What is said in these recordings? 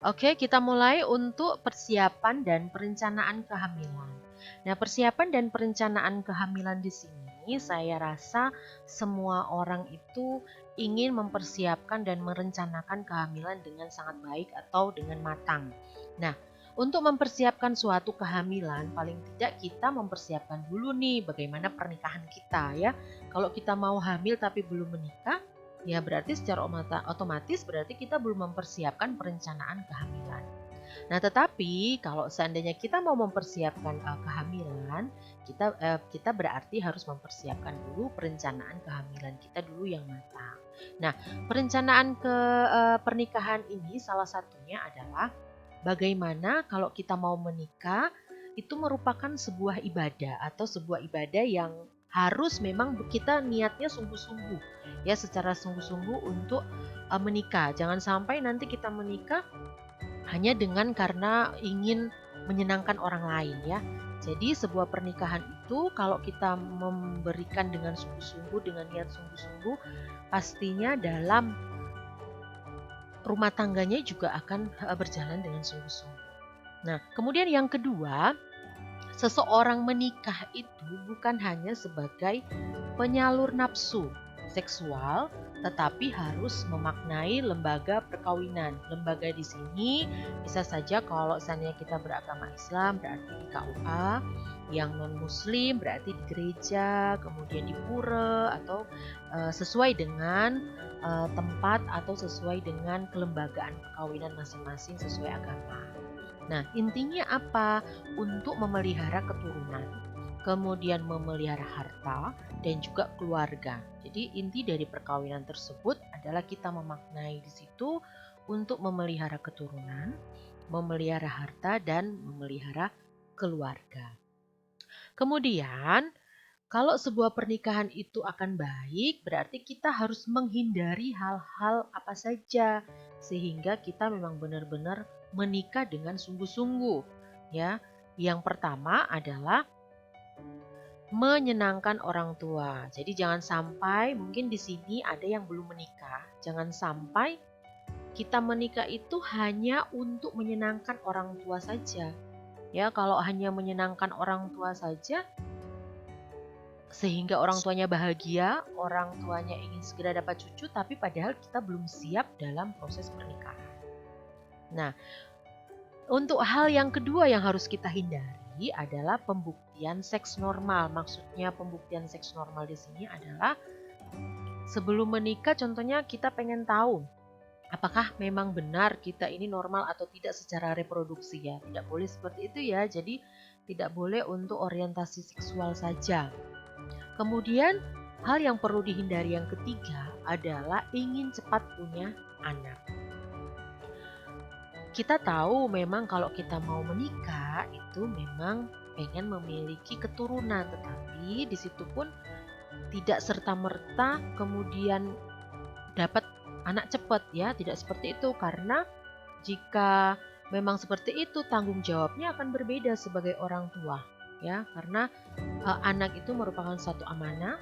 Oke, kita mulai untuk persiapan dan perencanaan kehamilan. Nah, persiapan dan perencanaan kehamilan di sini saya rasa semua orang itu ingin mempersiapkan dan merencanakan kehamilan dengan sangat baik atau dengan matang. Nah, untuk mempersiapkan suatu kehamilan, paling tidak kita mempersiapkan dulu nih bagaimana pernikahan kita ya. Kalau kita mau hamil tapi belum menikah, ya berarti secara otomatis berarti kita belum mempersiapkan perencanaan kehamilan. Nah, tetapi kalau seandainya kita mau mempersiapkan kehamilan, kita berarti harus mempersiapkan dulu perencanaan kehamilan kita dulu yang matang. Nah, perencanaan pernikahan ini salah satunya adalah bagaimana kalau kita mau menikah itu merupakan sebuah ibadah atau sebuah ibadah yang harus memang kita niatnya sungguh-sungguh ya, secara sungguh-sungguh untuk menikah. Jangan sampai nanti kita menikah hanya dengan karena ingin menyenangkan orang lain ya. Jadi sebuah pernikahan itu kalau kita memberikan dengan sungguh-sungguh, dengan niat sungguh-sungguh, pastinya dalam rumah tangganya juga akan berjalan dengan sungguh-sungguh. Nah, kemudian yang kedua, seseorang menikah itu bukan hanya sebagai penyalur nafsu seksual, tetapi harus memaknai lembaga perkawinan. Lembaga di sini bisa saja kalau seandainya kita beragama Islam berarti di KUA, yang non-muslim berarti di gereja, kemudian di pura atau sesuai dengan tempat atau sesuai dengan kelembagaan perkawinan masing-masing sesuai agama. Nah, intinya apa? Untuk memelihara keturunan, kemudian memelihara harta, dan juga keluarga. Jadi inti dari perkawinan tersebut adalah kita memaknai di situ untuk memelihara keturunan, memelihara harta, dan memelihara keluarga. Kemudian, kalau sebuah pernikahan itu akan baik, berarti kita harus menghindari hal-hal apa saja sehingga kita memang benar-benar menikah dengan sungguh-sungguh, ya. Yang pertama adalah menyenangkan orang tua. Jadi jangan sampai mungkin di sini ada yang belum menikah, jangan sampai kita menikah itu hanya untuk menyenangkan orang tua saja. Ya, kalau hanya menyenangkan orang tua saja, sehingga orang tuanya bahagia, orang tuanya ingin segera dapat cucu, tapi padahal kita belum siap dalam proses pernikahan. Nah, untuk hal yang kedua yang harus kita hindari adalah pembuktian seks normal. Maksudnya pembuktian seks normal di sini adalah sebelum menikah contohnya kita pengen tahu apakah memang benar kita ini normal atau tidak secara reproduksi ya. Tidak boleh seperti itu ya. Jadi tidak boleh untuk orientasi seksual saja. Kemudian hal yang perlu dihindari yang ketiga adalah ingin cepat punya anak. Kita tahu memang kalau kita mau menikah itu memang pengen memiliki keturunan, tetapi di situ pun tidak serta-merta kemudian dapat anak cepat ya, tidak seperti itu karena jika memang seperti itu tanggung jawabnya akan berbeda sebagai orang tua ya, karena anak itu merupakan satu amanah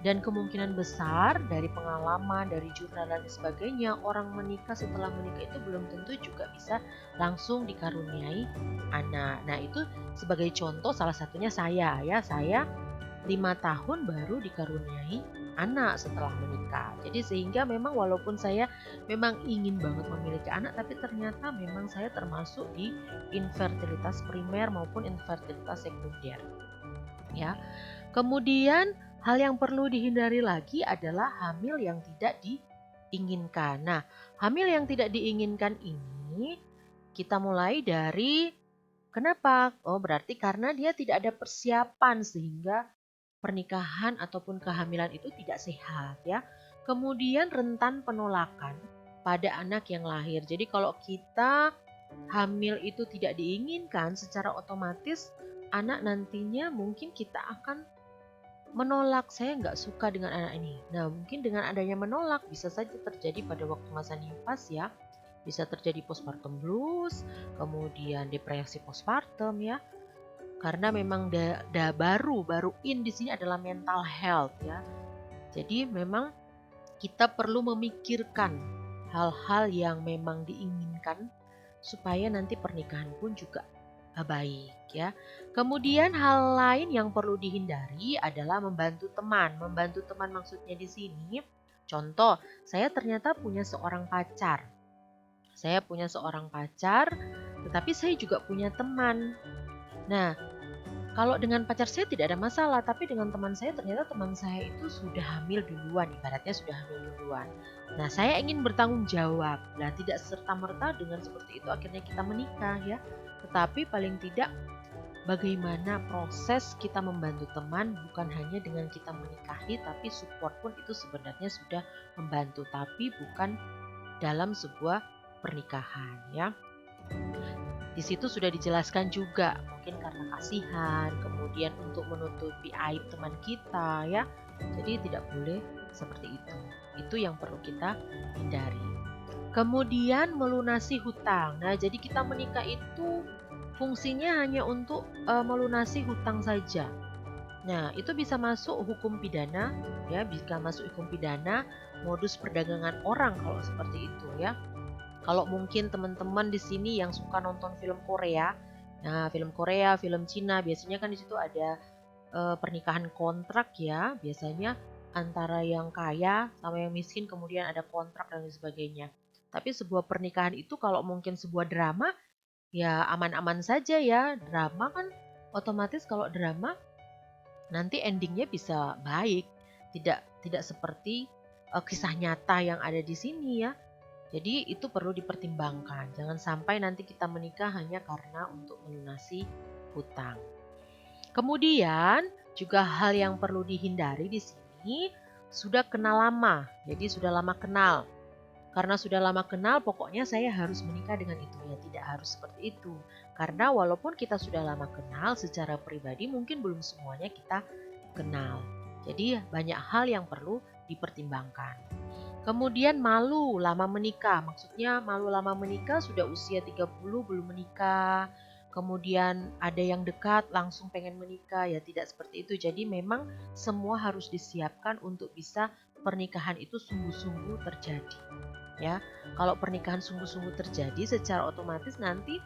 dan kemungkinan besar dari pengalaman, dari jurnal dan sebagainya, orang menikah setelah menikah itu belum tentu juga bisa langsung dikaruniai anak. Nah, itu sebagai contoh salah satunya saya ya, saya 5 tahun baru dikaruniai anak setelah menikah. Jadi sehingga memang walaupun saya memang ingin banget memiliki anak, tapi ternyata memang saya termasuk di infertilitas primer maupun infertilitas sekunder. Ya, kemudian hal yang perlu dihindari lagi adalah hamil yang tidak diinginkan. Nah, hamil yang tidak diinginkan ini kita mulai dari kenapa? Oh, berarti karena dia tidak ada persiapan sehingga pernikahan ataupun kehamilan itu tidak sehat ya. Kemudian rentan penolakan pada anak yang lahir. Jadi kalau kita hamil itu tidak diinginkan, secara otomatis anak nantinya mungkin kita akan menolak, saya nggak suka dengan anak ini. Nah, mungkin dengan adanya menolak bisa saja terjadi pada waktu masa nifas ya. Bisa terjadi postpartum blues, kemudian depresi postpartum ya. Karena memang baru in di sini adalah mental health ya. Jadi memang kita perlu memikirkan hal-hal yang memang diinginkan supaya nanti pernikahan pun juga baik ya. Kemudian hal lain yang perlu dihindari adalah membantu teman. Membantu teman maksudnya di sini, contoh, saya ternyata punya seorang pacar. Saya punya seorang pacar, tetapi saya juga punya teman. Nah, kalau dengan pacar saya tidak ada masalah, tapi dengan teman saya ternyata teman saya itu sudah hamil duluan, ibaratnya sudah hamil duluan. Nah, saya ingin bertanggung jawab. Nah, tidak serta-merta dengan seperti itu akhirnya kita menikah ya. Tetapi paling tidak bagaimana proses kita membantu teman bukan hanya dengan kita menikahi, tapi support pun itu sebenarnya sudah membantu, tapi bukan dalam sebuah pernikahan ya. Di situ sudah dijelaskan juga, mungkin karena kasihan, kemudian untuk menutupi aib teman kita ya. Jadi tidak boleh seperti itu. Itu yang perlu kita hindari. Kemudian melunasi hutang. Nah, jadi kita menikah itu fungsinya hanya untuk melunasi hutang saja. Nah, itu bisa masuk hukum pidana ya, bisa masuk hukum pidana, modus perdagangan orang kalau seperti itu ya. Kalau mungkin teman-teman di sini yang suka nonton film Korea, nah film Korea, film Cina biasanya kan di situ ada pernikahan kontrak ya, biasanya antara yang kaya sama yang miskin kemudian ada kontrak dan lain sebagainya. Tapi sebuah pernikahan itu kalau mungkin sebuah drama ya aman-aman saja ya. Drama kan otomatis kalau drama nanti endingnya bisa baik, tidak seperti kisah nyata yang ada di sini ya. Jadi itu perlu dipertimbangkan. Jangan sampai nanti kita menikah hanya karena untuk melunasi hutang. Kemudian juga hal yang perlu dihindari di sini sudah kenal lama. Jadi sudah lama kenal. Karena sudah lama kenal, pokoknya saya harus menikah dengan itu. Ya tidak harus seperti itu. Karena walaupun kita sudah lama kenal secara pribadi mungkin belum semuanya kita kenal. Jadi banyak hal yang perlu dipertimbangkan. Kemudian malu lama menikah, maksudnya malu lama menikah sudah usia 30 belum menikah. Kemudian ada yang dekat langsung pengen menikah, ya tidak seperti itu. Jadi memang semua harus disiapkan untuk bisa pernikahan itu sungguh-sungguh terjadi. Ya, kalau pernikahan sungguh-sungguh terjadi secara otomatis nanti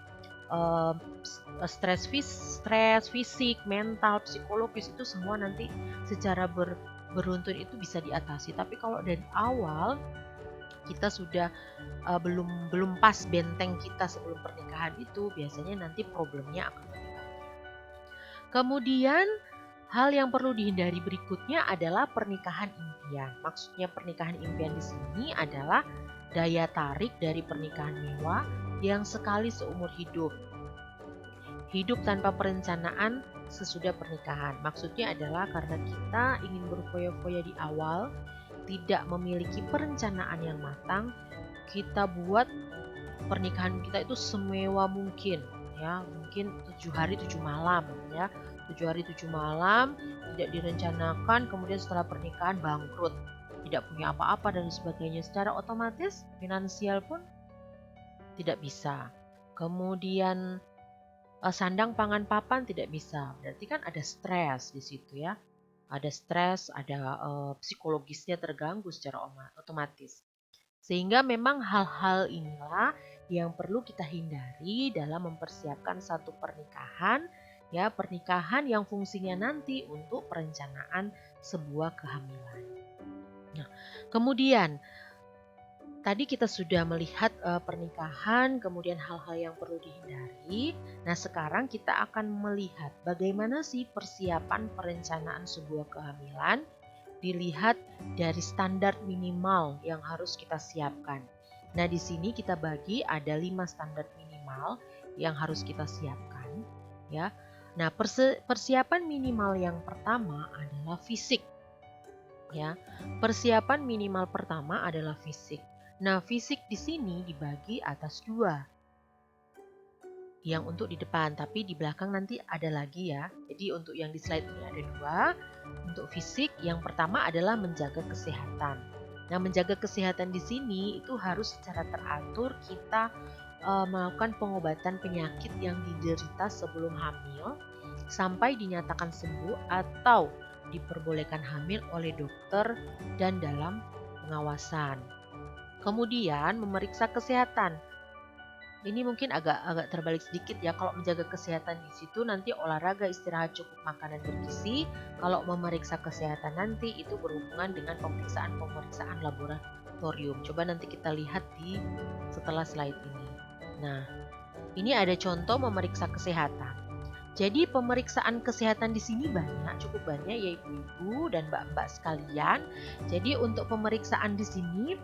uh, stres fisik, mental, psikologis itu semua nanti secara beruntun itu bisa diatasi. Tapi kalau dari awal kita sudah belum pas benteng kita sebelum pernikahan itu, biasanya nanti problemnya akan lebih banyak. Kemudian hal yang perlu dihindari berikutnya adalah pernikahan impian. Maksudnya pernikahan impian di sini adalah daya tarik dari pernikahan mewah yang sekali seumur hidup. Hidup tanpa perencanaan sesudah pernikahan. Maksudnya adalah karena kita ingin berfoya-foya di awal, tidak memiliki perencanaan yang matang, kita buat pernikahan kita itu semewah mungkin ya, mungkin 7 hari 7 malam ya. 7 hari 7 malam tidak direncanakan, kemudian setelah pernikahan bangkrut, tidak punya apa-apa dan sebagainya. Secara otomatis finansial pun tidak bisa. Kemudian sandang pangan papan tidak bisa. Berarti kan ada stres di situ ya. Ada stres, ada psikologisnya terganggu secara otomatis. Sehingga memang hal-hal inilah yang perlu kita hindari dalam mempersiapkan satu pernikahan, ya, pernikahan yang fungsinya nanti untuk perencanaan sebuah kehamilan. Nah, kemudian tadi kita sudah melihat pernikahan, kemudian hal-hal yang perlu dihindari. Nah, sekarang kita akan melihat bagaimana sih persiapan perencanaan sebuah kehamilan dilihat dari standar minimal yang harus kita siapkan. Nah, di sini kita bagi ada 5 standar minimal yang harus kita siapkan, ya. Nah, persiapan minimal yang pertama adalah fisik, ya. Persiapan minimal pertama adalah fisik. Nah, fisik di sini dibagi atas 2. Yang untuk di depan, tapi di belakang nanti ada lagi ya. Jadi untuk yang di slide ini ada 2. Untuk fisik, yang pertama adalah menjaga kesehatan. Nah, menjaga kesehatan di sini itu harus secara teratur kita melakukan pengobatan penyakit yang diderita sebelum hamil sampai dinyatakan sembuh atau diperbolehkan hamil oleh dokter dan dalam pengawasan. Kemudian memeriksa kesehatan. Ini mungkin agak terbalik sedikit ya. Kalau menjaga kesehatan di situ nanti olahraga, istirahat cukup, makanan bergizi. Kalau memeriksa kesehatan nanti itu berhubungan dengan pemeriksaan laboratorium. Coba nanti kita lihat setelah slide ini. Nah, ini ada contoh memeriksa kesehatan. Jadi pemeriksaan kesehatan di sini cukup banyak ya ibu-ibu dan mbak-mbak sekalian. Jadi untuk pemeriksaan di sini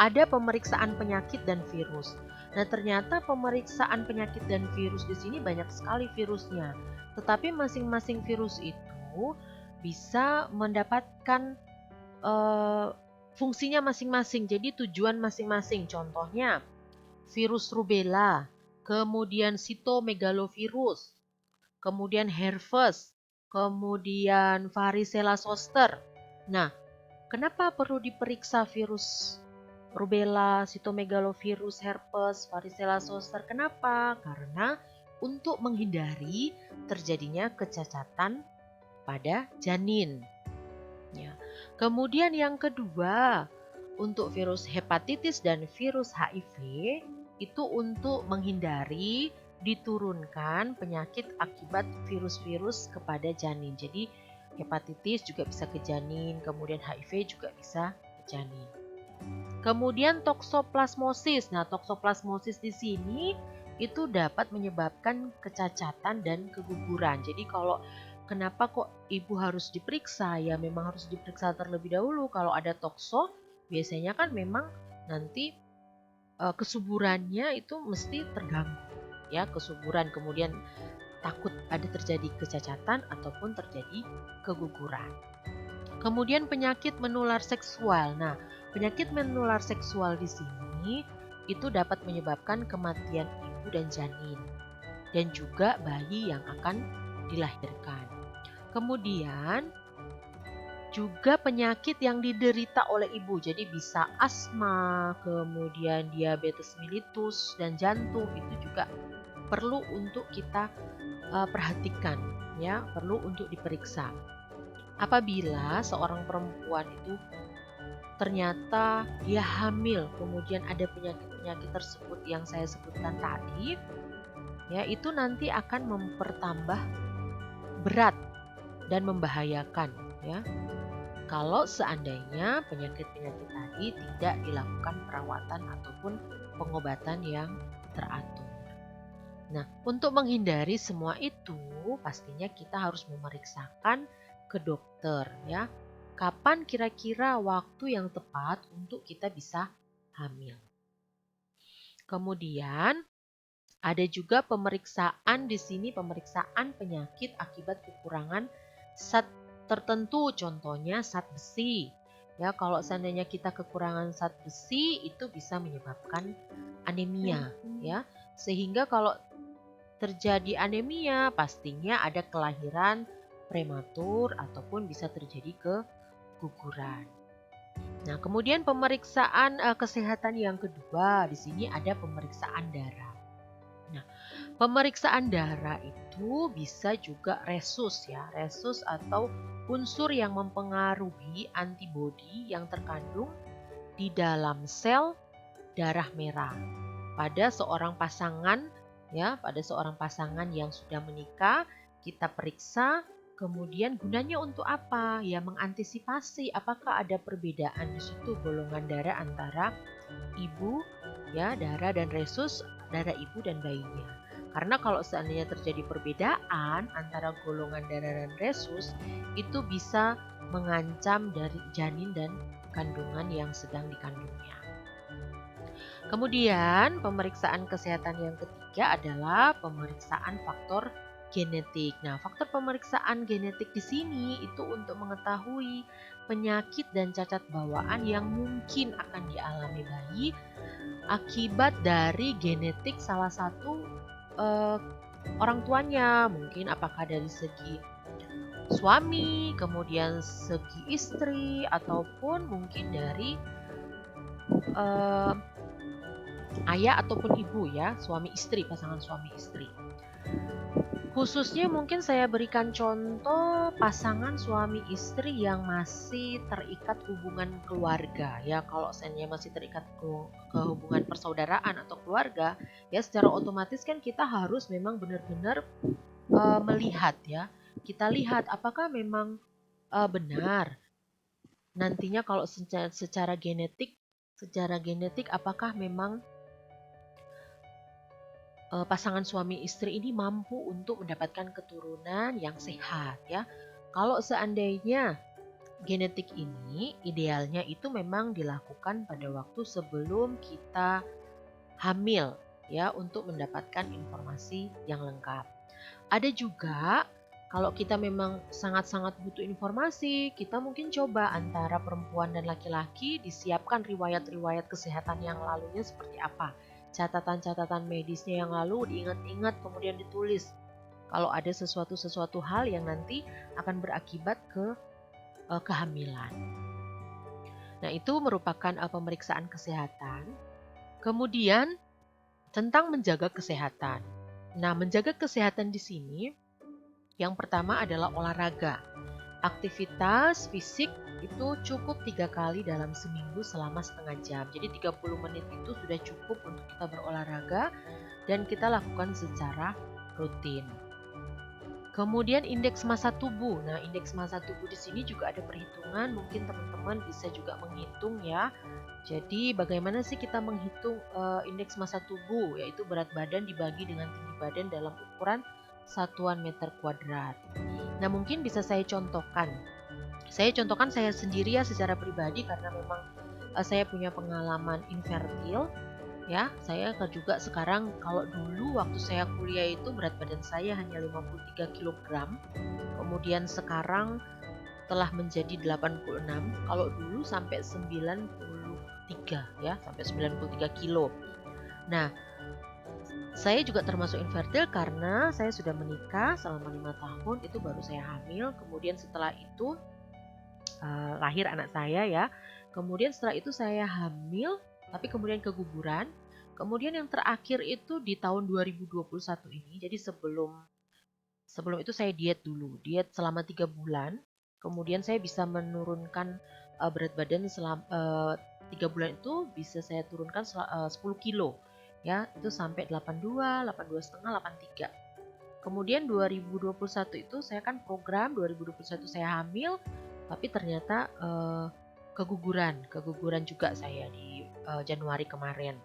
ada pemeriksaan penyakit dan virus. Nah, ternyata pemeriksaan penyakit dan virus di sini banyak sekali virusnya. Tetapi masing-masing virus itu bisa mendapatkan fungsinya masing-masing. Jadi tujuan masing-masing. Contohnya virus rubella, kemudian sitomegalovirus, kemudian herpes, kemudian varicella zoster. Nah, kenapa perlu diperiksa virus rubella, sitomegalovirus, herpes, varicella zoster? Kenapa? Karena untuk menghindari terjadinya kecacatan pada janin. Ya. Kemudian yang kedua, untuk virus hepatitis dan virus HIV itu untuk menghindari diturunkan penyakit akibat virus-virus kepada janin. Jadi hepatitis juga bisa ke janin, kemudian HIV juga bisa ke janin. Kemudian toksoplasmosis. Nah, toksoplasmosis di sini itu dapat menyebabkan kecacatan dan keguguran. Jadi kenapa kok ibu harus diperiksa? Ya memang harus diperiksa terlebih dahulu. Kalau ada tokso, biasanya kan memang nanti kesuburannya itu mesti terganggu. Ya, kesuburan, kemudian takut ada terjadi kecacatan ataupun terjadi keguguran. Kemudian penyakit menular seksual. Nah, penyakit menular seksual di sini itu dapat menyebabkan kematian ibu dan janin dan juga bayi yang akan dilahirkan. Kemudian juga penyakit yang diderita oleh ibu. Jadi bisa asma, kemudian diabetes mellitus dan jantung itu juga perlu untuk kita perhatikan ya, perlu untuk diperiksa. Apabila seorang perempuan itu ternyata dia hamil, kemudian ada penyakit-penyakit tersebut yang saya sebutkan tadi, ya itu nanti akan mempertambah berat dan membahayakan ya. Kalau seandainya penyakit-penyakit tadi tidak dilakukan perawatan ataupun pengobatan yang teratur. Nah, untuk menghindari semua itu, pastinya kita harus memeriksakan ke dokter ya. Kapan kira-kira waktu yang tepat untuk kita bisa hamil. Kemudian ada juga pemeriksaan di sini, pemeriksaan penyakit akibat kekurangan zat tertentu, contohnya zat besi. Ya, kalau seandainya kita kekurangan zat besi itu bisa menyebabkan anemia ya. Sehingga kalau terjadi anemia pastinya ada kelahiran prematur ataupun bisa terjadi keguguran. Nah, kemudian pemeriksaan kesehatan yang kedua di sini ada pemeriksaan darah. Nah, pemeriksaan darah itu bisa juga resus ya, resus atau unsur yang mempengaruhi antibodi yang terkandung di dalam sel darah merah pada seorang pasangan ya, pada seorang pasangan yang sudah menikah kita periksa. Kemudian gunanya untuk apa? Ya mengantisipasi apakah ada perbedaan di situ golongan darah antara ibu ya, darah dan resus darah ibu dan bayinya. Karena kalau seandainya terjadi perbedaan antara golongan darah dan resus itu bisa mengancam dari janin dan kandungan yang sedang dikandungnya. Kemudian pemeriksaan kesehatan yang ketiga adalah pemeriksaan faktor genetik. Nah, faktor pemeriksaan genetik di sini itu untuk mengetahui penyakit dan cacat bawaan yang mungkin akan dialami bayi akibat dari genetik salah satu orang tuanya. Mungkin apakah dari segi suami, kemudian segi istri, ataupun mungkin dari ayah ataupun ibu ya, suami istri, pasangan suami istri. Khususnya mungkin saya berikan contoh pasangan suami istri yang masih terikat hubungan keluarga ya. Kalau seandainya masih terikat ke hubungan persaudaraan atau keluarga, ya secara otomatis kan kita harus memang benar-benar melihat ya. Kita lihat apakah memang benar nantinya kalau secara genetik apakah memang pasangan suami istri ini mampu untuk mendapatkan keturunan yang sehat ya. Kalau seandainya genetik ini idealnya itu memang dilakukan pada waktu sebelum kita hamil ya untuk mendapatkan informasi yang lengkap. Ada juga kalau kita memang sangat-sangat butuh informasi, kita mungkin coba antara perempuan dan laki-laki disiapkan riwayat-riwayat kesehatan yang lalunya seperti apa. Catatan-catatan medisnya yang lalu diingat-ingat kemudian ditulis. Kalau ada sesuatu hal yang nanti akan berakibat ke kehamilan. Nah, itu merupakan pemeriksaan kesehatan. Kemudian tentang menjaga kesehatan. Nah, menjaga kesehatan di sini yang pertama adalah olahraga. Aktivitas fisik itu cukup 3 kali dalam seminggu selama setengah jam. Jadi 30 menit itu sudah cukup untuk kita berolahraga dan kita lakukan secara rutin. Kemudian indeks massa tubuh. Nah, indeks massa tubuh di sini juga ada perhitungan, mungkin teman-teman bisa juga menghitung ya. Jadi bagaimana sih kita menghitung indeks massa tubuh, yaitu berat badan dibagi dengan tinggi badan dalam ukuran satuan meter kuadrat. Nah, mungkin bisa saya contohkan. Saya contohkan saya sendiri ya secara pribadi karena memang saya punya pengalaman infertil ya. Saya juga sekarang kalau dulu waktu saya kuliah itu berat badan saya hanya 53 kg. Kemudian sekarang telah menjadi 86. Kalau dulu sampai 93 ya, sampai 93 kilo. Nah, saya juga termasuk infertil karena saya sudah menikah selama 5 tahun, itu baru saya hamil. Kemudian setelah itu lahir anak saya ya. Kemudian setelah itu saya hamil, tapi kemudian keguguran. Kemudian yang terakhir itu di tahun 2021 ini. Jadi sebelum itu saya diet dulu, diet selama 3 bulan. Kemudian saya bisa menurunkan berat badan selama 3 bulan itu bisa saya turunkan 10 kilo. Ya, itu sampai 82, 82 setengah, 83. Kemudian 2021 itu saya kan program 2021 saya hamil, tapi ternyata keguguran juga saya di Januari kemarin.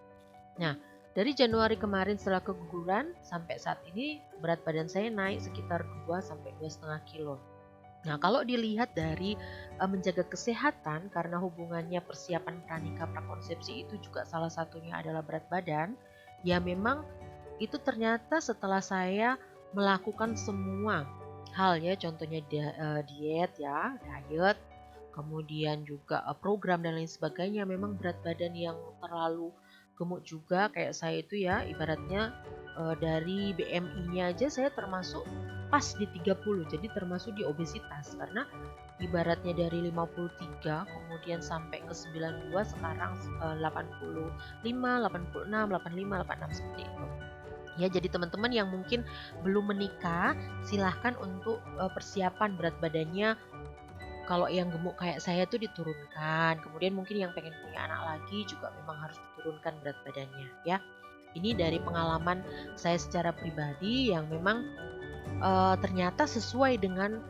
Nah, dari Januari kemarin setelah keguguran sampai saat ini berat badan saya naik sekitar 2 sampai 2,5 kilo. Nah, kalau dilihat dari menjaga kesehatan karena hubungannya persiapan pranikah prakonsepsi itu juga salah satunya adalah berat badan, ya memang itu ternyata setelah saya melakukan semua hal ya, contohnya diet ya, diet, kemudian juga program dan lain sebagainya, memang berat badan yang terlalu gemuk juga kayak saya itu ya, ibaratnya dari BMI-nya aja saya termasuk pas di 30, jadi termasuk di obesitas karena ibaratnya dari 53 kemudian sampai ke 92 sekarang 85, 86, 85, 86 seperti itu. Ya, jadi teman-teman yang mungkin belum menikah, silahkan untuk persiapan berat badannya. Kalau yang gemuk kayak saya tuh diturunkan. Kemudian mungkin yang pengen punya anak lagi juga memang harus diturunkan berat badannya ya. Ini dari pengalaman saya secara pribadi yang memang ternyata sesuai dengan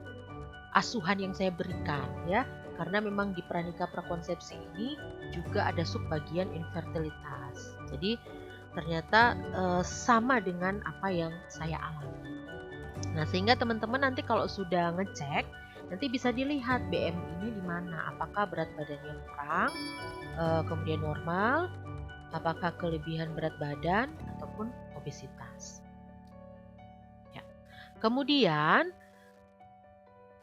asuhan yang saya berikan ya. Karena memang di pranikah prakonsepsi ini juga ada subbagian infertilitas. Jadi ternyata sama dengan apa yang saya alami. Nah, sehingga teman-teman nanti kalau sudah ngecek, nanti bisa dilihat BMI-nya di mana. Apakah berat badannya kurang, kemudian normal, apakah kelebihan berat badan ataupun obesitas. Ya. Kemudian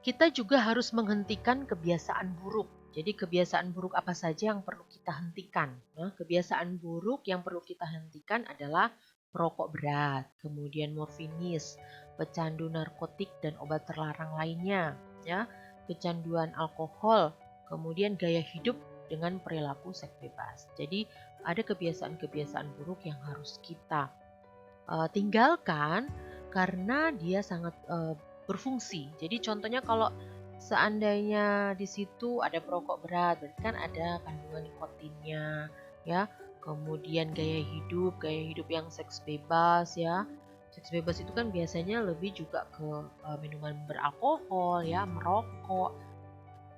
kita juga harus menghentikan kebiasaan buruk. Jadi kebiasaan buruk apa saja yang perlu kita hentikan? Nah, kebiasaan buruk yang perlu kita hentikan adalah perokok berat, kemudian morfinis, pecandu narkotik dan obat terlarang lainnya, ya, kecanduan alkohol, kemudian gaya hidup dengan perilaku seks bebas. Jadi ada kebiasaan-kebiasaan buruk yang harus kita tinggalkan karena dia sangat berfungsi. Jadi contohnya kalau seandainya di situ ada perokok berat, berarti kan ada kandungan nikotinnya, ya. Kemudian gaya hidup yang seks bebas, ya. Seks bebas itu kan biasanya lebih juga ke minuman beralkohol, ya, merokok.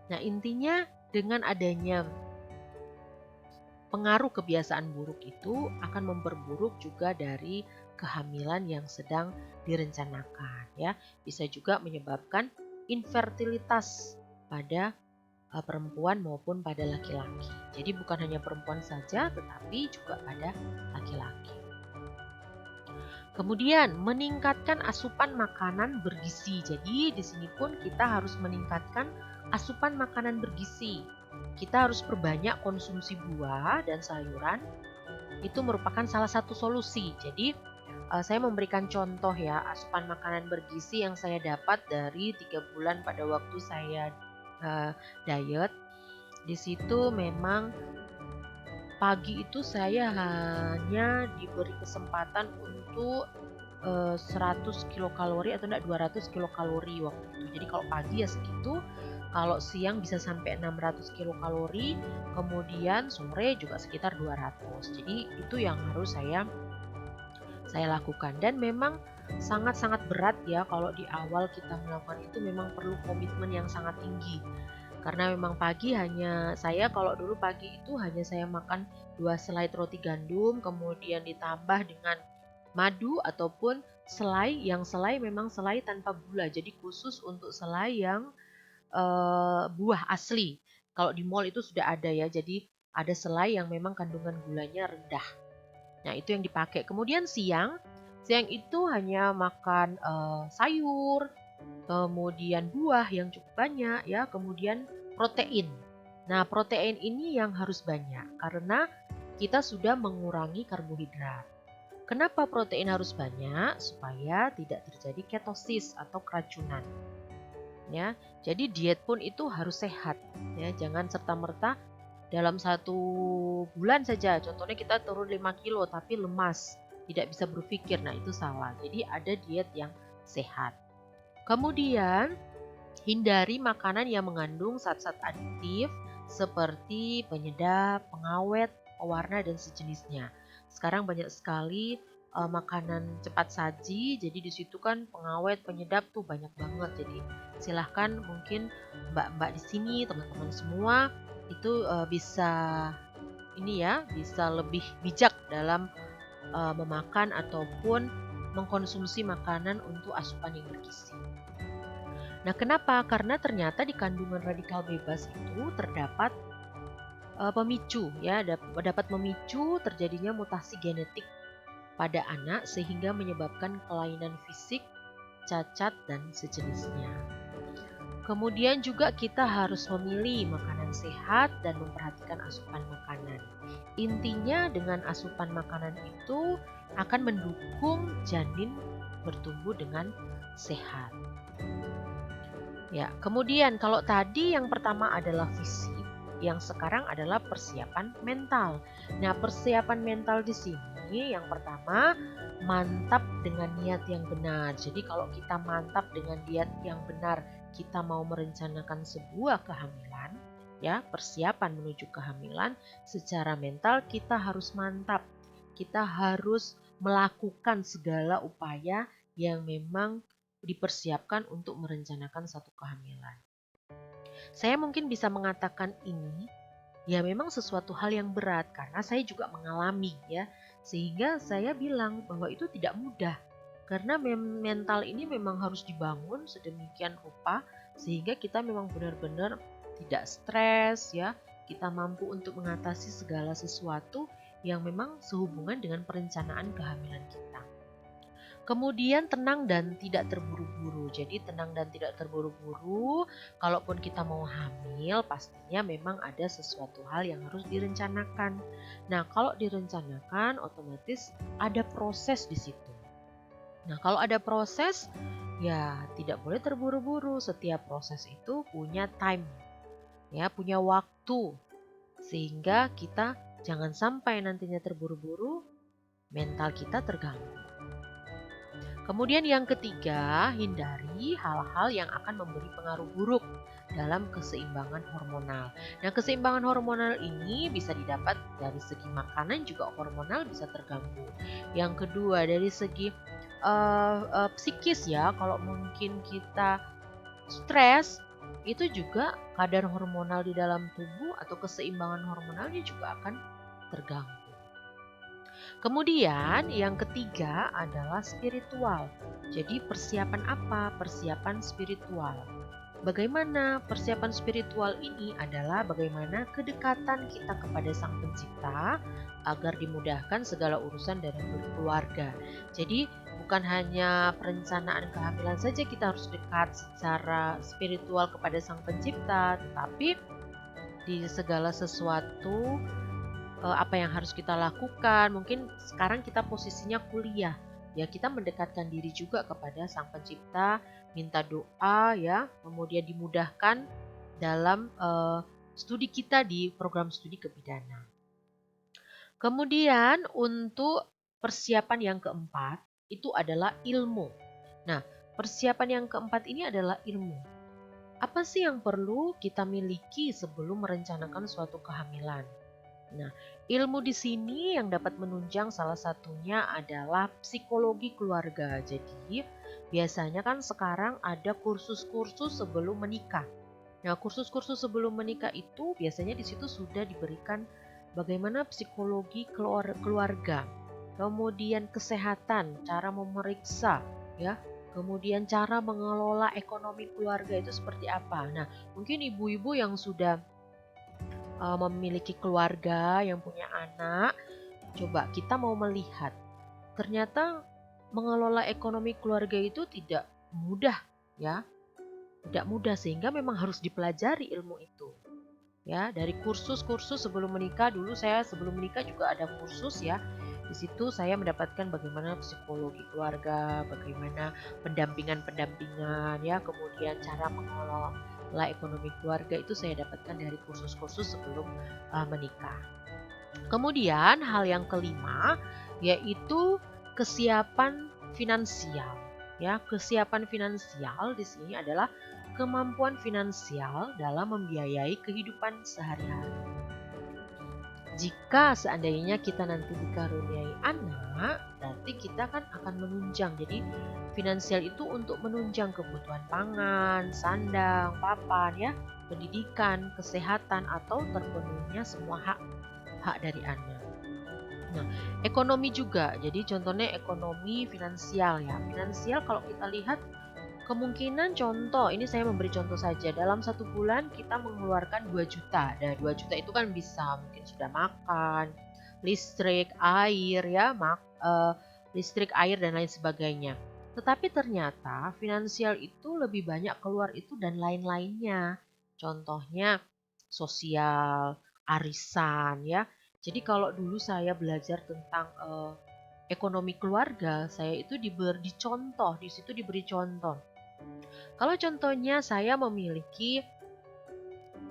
Nah, intinya dengan adanya pengaruh kebiasaan buruk itu akan memperburuk juga dari kehamilan yang sedang direncanakan, ya. Bisa juga menyebabkan infertilitas pada perempuan maupun pada laki-laki. Jadi bukan hanya perempuan saja tetapi juga pada laki-laki. Kemudian meningkatkan asupan makanan bergizi. Jadi di sini pun kita harus meningkatkan asupan makanan bergizi. Kita harus perbanyak konsumsi buah dan sayuran. Itu merupakan salah satu solusi. Jadi saya memberikan contoh ya, asupan makanan bergizi yang saya dapat dari 3 bulan pada waktu saya diet. Di situ memang pagi itu saya hanya diberi kesempatan untuk 100 kilokalori atau enggak 200 kilokalori waktu itu. Jadi kalau pagi ya segitu, kalau siang bisa sampai 600 kilokalori, kemudian sore juga sekitar 200. Jadi itu yang harus saya lakukan dan memang sangat-sangat berat ya kalau di awal kita melakukan itu, memang perlu komitmen yang sangat tinggi. Karena memang pagi kalau dulu pagi itu hanya saya makan 2 selai roti gandum, kemudian ditambah dengan madu ataupun selai, yang selai memang selai tanpa gula. Jadi khusus untuk selai yang buah asli. Kalau di mall itu sudah ada ya, jadi ada selai yang memang kandungan gulanya rendah. Nah, itu yang dipakai. Kemudian siang itu hanya makan sayur, kemudian buah yang cukup banyak ya, kemudian protein. Nah, protein ini yang harus banyak karena kita sudah mengurangi karbohidrat. Kenapa protein harus banyak? Supaya tidak terjadi ketosis atau keracunan. Ya, jadi diet pun itu harus sehat. Ya, jangan serta-merta dalam 1 bulan saja. Contohnya kita turun 5 kilo tapi lemas, tidak bisa berpikir. Nah, itu salah. Jadi ada diet yang sehat. Kemudian hindari makanan yang mengandung zat-zat aditif seperti penyedap, pengawet, pewarna dan sejenisnya. Sekarang banyak sekali makanan cepat saji, jadi di situ kan pengawet, penyedap tuh banyak banget. Jadi silahkan mungkin mbak-mbak di sini, teman-teman semua itu bisa lebih bijak dalam memakan ataupun mengkonsumsi makanan untuk asupan yang bergizi. Nah, kenapa? Karena ternyata di kandungan radikal bebas itu terdapat pemicu ya, dapat memicu terjadinya mutasi genetik pada anak sehingga menyebabkan kelainan fisik, cacat dan sejenisnya. Kemudian juga kita harus memilih makanan sehat dan memperhatikan asupan makanan. Intinya dengan asupan makanan itu akan mendukung janin bertumbuh dengan sehat. Ya, kemudian kalau tadi yang pertama adalah fisik, yang sekarang adalah persiapan mental. Nah, persiapan mental di sini yang pertama mantap dengan niat yang benar. Jadi kalau kita mantap dengan niat yang benar, kita mau merencanakan sebuah kehamilan, ya, persiapan menuju kehamilan, secara mental kita harus mantap. Kita harus melakukan segala upaya yang memang dipersiapkan untuk merencanakan satu kehamilan. Saya mungkin bisa mengatakan ini ya memang sesuatu hal yang berat karena saya juga mengalami ya. Sehingga saya bilang bahwa itu tidak mudah. Karena mental ini memang harus dibangun sedemikian rupa sehingga kita memang benar-benar tidak stres ya. Kita mampu untuk mengatasi segala sesuatu yang memang sehubungan dengan perencanaan kehamilan kita. Kemudian tenang dan tidak terburu-buru. Jadi tenang dan tidak terburu-buru. Kalaupun kita mau hamil, pastinya memang ada sesuatu hal yang harus direncanakan. Nah, kalau direncanakan, otomatis ada proses di situ. Nah, kalau ada proses, ya tidak boleh terburu-buru. Setiap proses itu punya time, ya, punya waktu. Sehingga kita jangan sampai nantinya terburu-buru, mental kita terganggu. Kemudian yang ketiga, hindari hal-hal yang akan memberi pengaruh buruk dalam keseimbangan hormonal. Nah, keseimbangan hormonal ini bisa didapat dari segi makanan juga hormonal bisa terganggu. Yang kedua, dari segi psikis ya, kalau mungkin kita stres, itu juga kadar hormonal di dalam tubuh atau keseimbangan hormonalnya juga akan terganggu. Kemudian yang ketiga adalah spiritual. Jadi persiapan apa? Persiapan spiritual. Bagaimana persiapan spiritual ini adalah bagaimana kedekatan kita kepada Sang Pencipta agar dimudahkan segala urusan dalam berkeluarga. Jadi bukan hanya perencanaan kehamilan saja kita harus dekat secara spiritual kepada Sang Pencipta, tetapi di segala sesuatu apa yang harus kita lakukan. Mungkin sekarang kita posisinya kuliah, ya kita mendekatkan diri juga kepada Sang Pencipta, minta doa ya, kemudian dimudahkan dalam studi kita di program studi kebidanan. Kemudian untuk persiapan yang keempat itu adalah ilmu. Nah, persiapan yang keempat ini adalah ilmu. Apa sih yang perlu kita miliki sebelum merencanakan suatu kehamilan? Nah, ilmu di sini yang dapat menunjang salah satunya adalah psikologi keluarga. Jadi, biasanya kan sekarang ada kursus-kursus sebelum menikah. Nah, kursus-kursus sebelum menikah itu biasanya di situ sudah diberikan bagaimana psikologi keluarga, kemudian kesehatan, cara memeriksa, ya, kemudian cara mengelola ekonomi keluarga itu seperti apa. Nah, mungkin ibu-ibu yang sudah memiliki keluarga, yang punya anak, coba kita mau melihat, ternyata mengelola ekonomi keluarga itu tidak mudah ya, tidak mudah sehingga memang harus dipelajari ilmu itu. Ya, dari kursus-kursus sebelum menikah dulu saya sebelum menikah juga ada kursus ya. Di situ saya mendapatkan bagaimana psikologi keluarga, bagaimana pendampingan-pendampingan ya, kemudian cara mengelola ekonomi keluarga itu saya dapatkan dari kursus-kursus sebelum menikah. Kemudian hal yang kelima yaitu kesiapan finansial. Ya, kesiapan finansial di sini adalah kemampuan finansial dalam membiayai kehidupan sehari-hari. Jika seandainya kita nanti dikaruniai anak, berarti kita kan akan menunjang. Jadi finansial itu untuk menunjang kebutuhan pangan, sandang, papan ya, pendidikan, kesehatan atau terpenuhinya semua hak dari anak. Nah, ekonomi juga. Jadi contohnya ekonomi finansial ya. Finansial kalau kita lihat kemungkinan contoh, ini saya memberi contoh saja. Dalam 1 bulan kita mengeluarkan 2 juta. Nah, 2 juta itu kan bisa mungkin sudah makan, listrik, air ya, listrik, air dan lain sebagainya. Tetapi ternyata finansial itu lebih banyak keluar itu dan lain-lainnya. Contohnya sosial, arisan ya. Jadi kalau dulu saya belajar tentang ekonomi keluarga, saya itu di situ diberi contoh. Kalau contohnya saya memiliki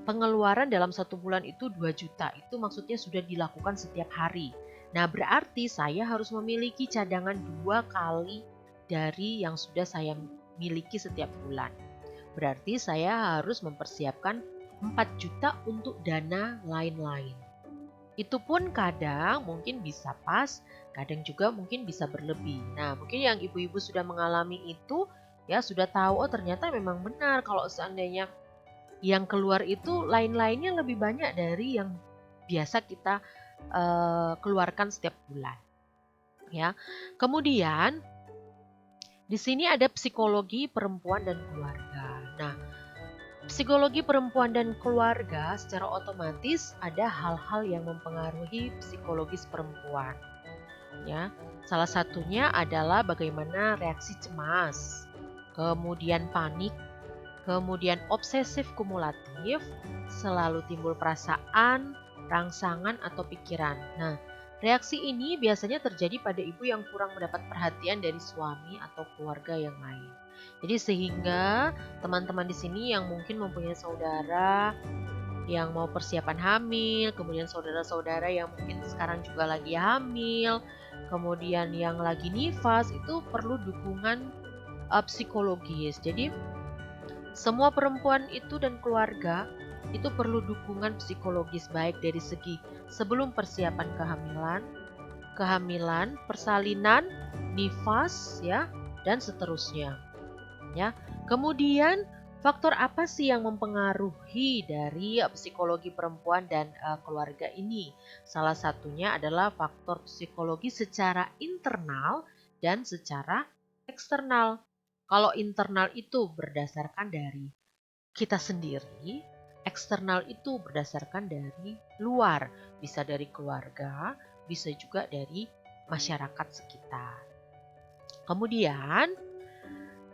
pengeluaran dalam 1 bulan itu 2 juta, itu maksudnya sudah dilakukan setiap hari. Nah, berarti saya harus memiliki cadangan 2 kali dari yang sudah saya miliki setiap bulan. Berarti saya harus mempersiapkan 4 juta untuk dana lain-lain. Itu pun kadang mungkin bisa pas, kadang juga mungkin bisa berlebih. Nah, mungkin yang ibu-ibu sudah mengalami itu ya sudah tahu, oh ternyata memang benar kalau seandainya yang keluar itu lain-lainnya lebih banyak dari yang biasa kita keluarkan setiap bulan. Ya. Kemudian di sini ada psikologi perempuan dan keluarga. Nah, psikologi perempuan dan keluarga secara otomatis ada hal-hal yang mempengaruhi psikologis perempuan. Ya, salah satunya adalah bagaimana reaksi cemas, kemudian panik, kemudian obsesif kumulatif, selalu timbul perasaan, rangsangan atau pikiran. Nah, reaksi ini biasanya terjadi pada ibu yang kurang mendapat perhatian dari suami atau keluarga yang lain. Jadi sehingga teman-teman di sini yang mungkin mempunyai saudara yang mau persiapan hamil, kemudian saudara-saudara yang mungkin sekarang juga lagi hamil, kemudian yang lagi nifas itu perlu dukungan psikologis. Jadi semua perempuan itu dan keluarga itu perlu dukungan psikologis baik dari segi sebelum persiapan kehamilan, persalinan, nifas ya, dan seterusnya ya. Kemudian faktor apa sih yang mempengaruhi dari psikologi perempuan dan keluarga ini? Salah satunya adalah faktor psikologi secara internal dan secara eksternal. Kalau internal itu berdasarkan dari kita sendiri, eksternal itu berdasarkan dari luar, bisa dari keluarga, bisa juga dari masyarakat sekitar. Kemudian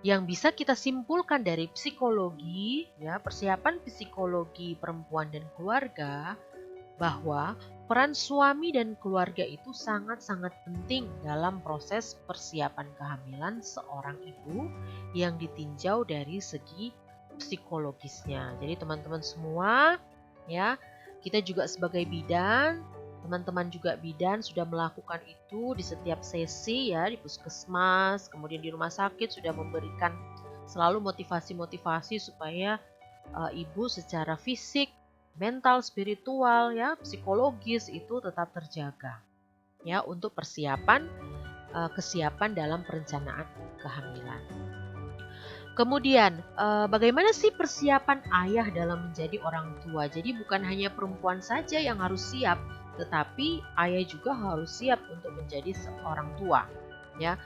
yang bisa kita simpulkan dari psikologi, ya, persiapan psikologi perempuan dan keluarga, bahwa peran suami dan keluarga itu sangat-sangat penting dalam proses persiapan kehamilan seorang ibu yang ditinjau dari segi psikologisnya. Jadi teman-teman semua, ya, kita juga sebagai bidan, teman-teman juga bidan sudah melakukan itu di setiap sesi ya, di puskesmas, kemudian di rumah sakit sudah memberikan selalu motivasi-motivasi supaya ibu secara fisik, mental, spiritual ya, psikologis itu tetap terjaga ya untuk persiapan kesiapan dalam perencanaan kehamilan. Kemudian, bagaimana sih persiapan ayah dalam menjadi orang tua? Jadi bukan hanya perempuan saja yang harus siap, tetapi ayah juga harus siap untuk menjadi seorang tua. Ya,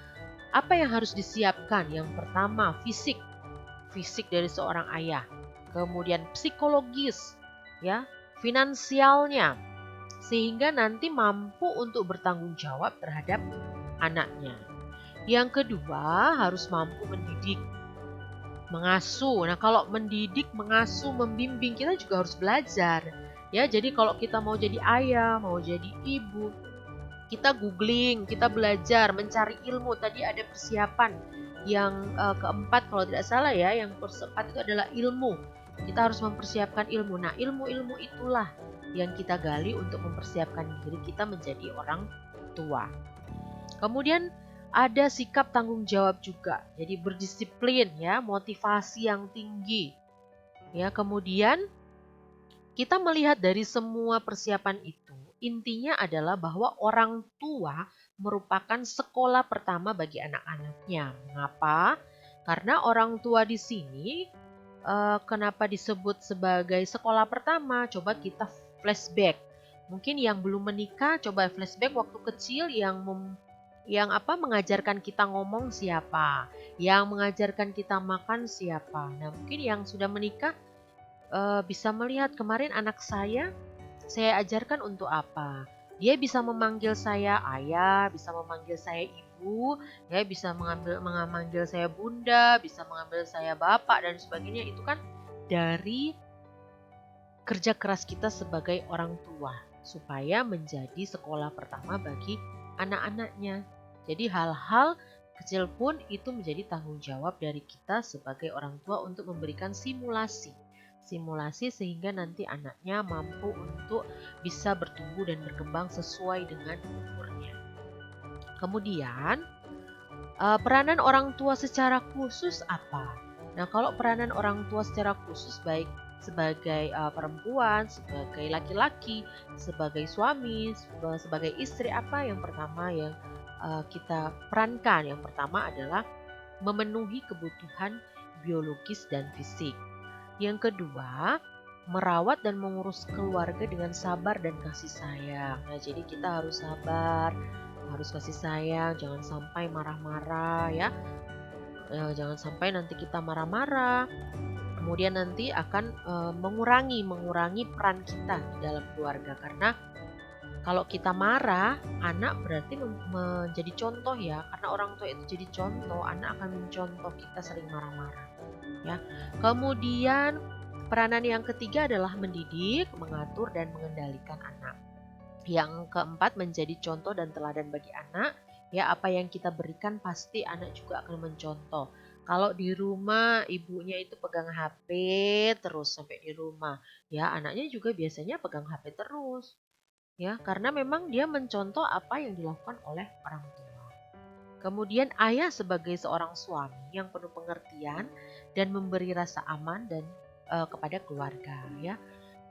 apa yang harus disiapkan? Yang pertama, fisik, fisik dari seorang ayah. Kemudian psikologis, ya, finansialnya, sehingga nanti mampu untuk bertanggung jawab terhadap anaknya. Yang kedua, harus mampu mendidik, mengasuh. Nah, kalau mendidik, mengasuh, membimbing, kita juga harus belajar. Ya, jadi kalau kita mau jadi ayah, mau jadi ibu, kita googling, kita belajar, mencari ilmu. Tadi ada persiapan. Yang keempat kalau tidak salah ya, yang keempat itu adalah ilmu. Kita harus mempersiapkan ilmu. Nah, ilmu-ilmu itulah yang kita gali untuk mempersiapkan diri kita menjadi orang tua. Kemudian ada sikap tanggung jawab juga. Jadi berdisiplin ya, motivasi yang tinggi. Ya, kemudian kita melihat dari semua persiapan itu, intinya adalah bahwa orang tua merupakan sekolah pertama bagi anak-anaknya. Mengapa? Karena orang tua di sini kenapa disebut sebagai sekolah pertama? Coba kita flashback. Mungkin yang belum menikah coba flashback waktu kecil yang mengajarkan kita ngomong siapa, yang mengajarkan kita makan siapa. Nah, mungkin yang sudah menikah bisa melihat kemarin anak saya ajarkan untuk apa. Dia bisa memanggil saya ayah, bisa memanggil saya ibu, ya bisa memanggil saya bunda, bisa mengambil saya bapak dan sebagainya. Itu kan dari kerja keras kita sebagai orang tua supaya menjadi sekolah pertama bagi anak-anaknya. Jadi hal-hal kecil pun itu menjadi tanggung jawab dari kita sebagai orang tua untuk memberikan simulasi sehingga nanti anaknya mampu untuk bisa bertumbuh dan berkembang sesuai dengan umurnya. Kemudian, peranan orang tua secara khusus apa? Nah, kalau peranan orang tua secara khusus baik sebagai perempuan, sebagai laki-laki, sebagai suami, sebagai istri, apa yang pertama yang kita perankan? Yang pertama adalah memenuhi kebutuhan biologis dan fisik. Yang kedua, merawat dan mengurus keluarga dengan sabar dan kasih sayang. Nah, jadi kita harus sabar, harus kasih sayang, jangan sampai marah-marah ya. Jangan sampai nanti kita marah-marah, kemudian nanti akan mengurangi peran kita di dalam keluarga. Karena kalau kita marah, anak berarti menjadi contoh ya. Karena orang tua itu jadi contoh, anak akan mencontoh kita sering marah-marah. Ya. Kemudian peranan yang ketiga adalah mendidik, mengatur dan mengendalikan anak. Yang keempat menjadi contoh dan teladan bagi anak. Ya, apa yang kita berikan pasti anak juga akan mencontoh. Kalau di rumah ibunya itu pegang HP terus sampai di rumah, ya anaknya juga biasanya pegang HP terus. ya, karena memang dia mencontoh apa yang dilakukan oleh orang tua. Kemudian ayah sebagai seorang suami yang penuh pengertian dan memberi rasa aman dan kepada keluarga, ya.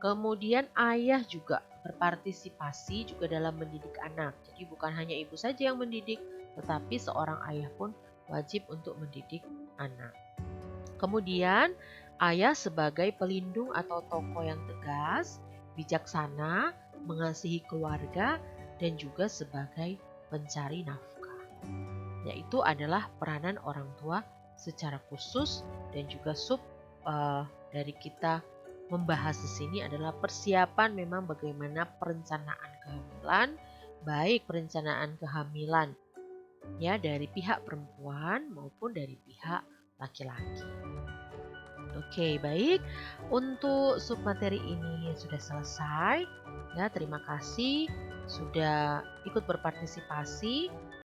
Kemudian ayah juga berpartisipasi juga dalam mendidik anak. Jadi bukan hanya ibu saja yang mendidik, tetapi seorang ayah pun wajib untuk mendidik anak. Kemudian ayah sebagai pelindung atau tokoh yang tegas, bijaksana, mengasihi keluarga, dan juga sebagai pencari nafkah. Yaitu adalah peranan orang tua secara khusus, dan juga dari kita membahas di sini adalah persiapan memang bagaimana perencanaan kehamilan, baik perencanaan kehamilan ya dari pihak perempuan maupun dari pihak laki-laki. Oke, baik. Untuk submateri ini sudah selesai. Ya, terima kasih sudah ikut berpartisipasi.